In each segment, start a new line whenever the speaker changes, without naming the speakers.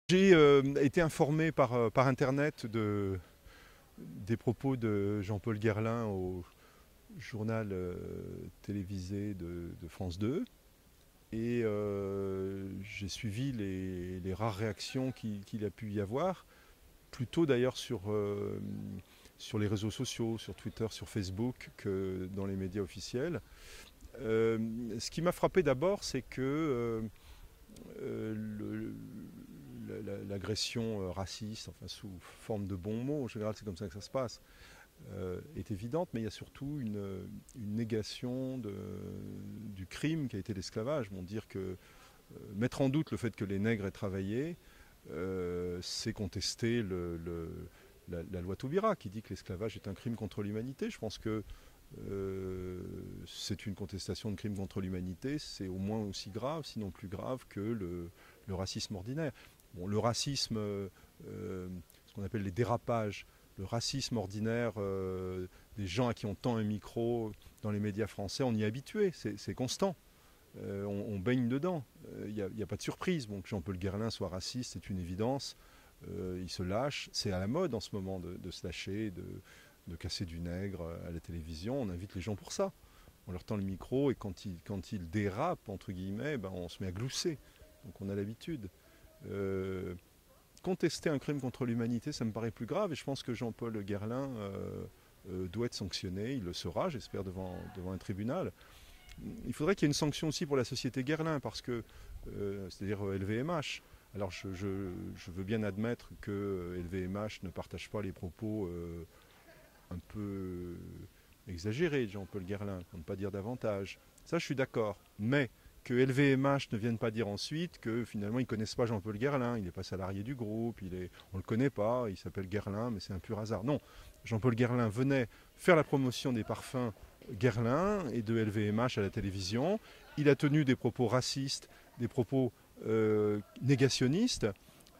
J'ai été informé par Internet des propos de Jean-Paul Guerlain au journal télévisé de France 2. Et j'ai suivi les rares réactions qu'il a pu y avoir, plutôt d'ailleurs sur les réseaux sociaux, sur Twitter, sur Facebook, que dans les médias officiels. Ce qui m'a frappé d'abord, c'est que l'agression raciste, enfin sous forme de bons mots, en général c'est comme ça que ça se passe, est évidente, mais il y a surtout une négation du crime qui a été l'esclavage. Bon, dire que mettre en doute le fait que les nègres aient travaillé, c'est contester la loi Taubira qui dit que l'esclavage est un crime contre l'humanité. Je pense que c'est une contestation de crime contre l'humanité, c'est au moins aussi grave, sinon plus grave que le racisme ordinaire. Bon, le racisme, ce qu'on appelle les dérapages, le racisme ordinaire des gens à qui on tend un micro dans les médias français, on y est habitué, c'est constant. On baigne dedans, il n'y a pas de surprise. Bon, que Jean-Paul Guerlain soit raciste, c'est une évidence. Il se lâche, c'est à la mode en ce moment de se lâcher, de casser du nègre à la télévision. On invite les gens pour ça. On leur tend le micro et quand ils dérapent, entre guillemets, ben on se met à glousser. Donc on a l'habitude. Contester un crime contre l'humanité, ça me paraît plus grave et je pense que Jean-Paul Guerlain doit être sanctionné. Il le sera, j'espère, devant un tribunal. Il faudrait qu'il y ait une sanction aussi pour la société Guerlain, parce que, c'est-à-dire LVMH. Alors je veux bien admettre que LVMH ne partage pas les propos un peu exagéré de Jean-Paul Guerlain, pour ne pas dire davantage. Ça, je suis d'accord. Mais que LVMH ne vienne pas dire ensuite que finalement ils ne connaissent pas Jean-Paul Guerlain, il n'est pas salarié du groupe, on ne le connaît pas, il s'appelle Guerlain, mais c'est un pur hasard. Non, Jean-Paul Guerlain venait faire la promotion des parfums Guerlain et de LVMH à la télévision. Il a tenu des propos racistes, des propos négationnistes.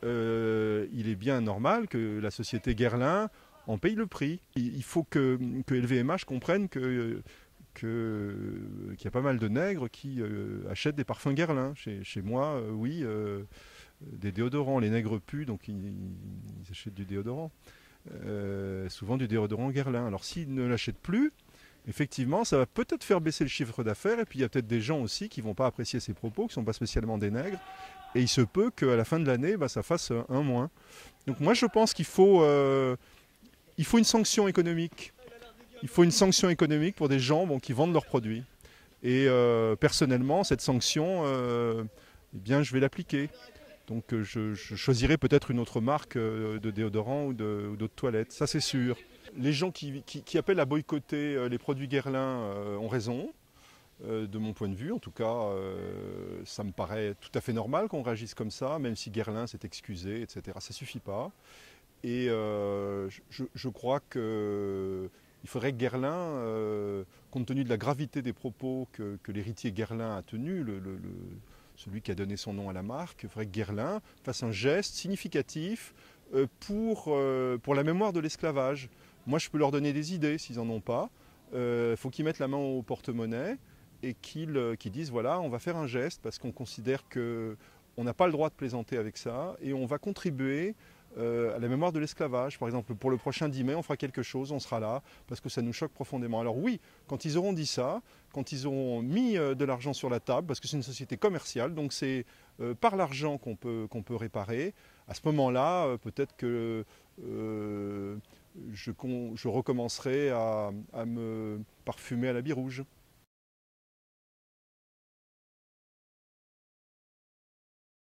Il est bien normal que la société Guerlain en paye le prix. Il faut que LVMH comprenne qu'il y a pas mal de nègres qui achètent des parfums Guerlain. Chez moi, oui, des déodorants. Les nègres puent, donc ils achètent du déodorant. Souvent du déodorant Guerlain. Alors s'ils ne l'achètent plus, effectivement, ça va peut-être faire baisser le chiffre d'affaires. Et puis il y a peut-être des gens aussi qui ne vont pas apprécier ces propos, qui ne sont pas spécialement des nègres. Et il se peut qu'à la fin de l'année, ça fasse un moins. Donc moi, je pense il faut une sanction économique. Il faut une sanction économique pour des gens qui vendent leurs produits. Et personnellement, cette sanction, eh bien, je vais l'appliquer. Donc je choisirai peut-être une autre marque de déodorant ou d'autres toilettes, ça c'est sûr. Les gens qui appellent à boycotter les produits Guerlain ont raison, de mon point de vue. En tout cas, ça me paraît tout à fait normal qu'on réagisse comme ça, même si Guerlain s'est excusé, etc. Ça ne suffit pas. Et je crois qu'il faudrait que Guerlain, compte tenu de la gravité des propos que l'héritier Guerlain a tenus, celui qui a donné son nom à la marque, il faudrait que Guerlain fasse un geste significatif pour la mémoire de l'esclavage. Moi, je peux leur donner des idées s'ils n'en ont pas. Il faut qu'ils mettent la main au porte-monnaie et qu'ils disent, voilà, on va faire un geste parce qu'on considère qu'on n'a pas le droit de plaisanter avec ça et on va contribuer à la mémoire de l'esclavage. Par exemple, pour le prochain 10 mai, on fera quelque chose, on sera là, parce que ça nous choque profondément. Alors oui, quand ils auront dit ça, quand ils auront mis de l'argent sur la table, parce que c'est une société commerciale, donc c'est par l'argent qu'on peut réparer, à ce moment-là, peut-être que je recommencerai à me parfumer à l'habit rouge.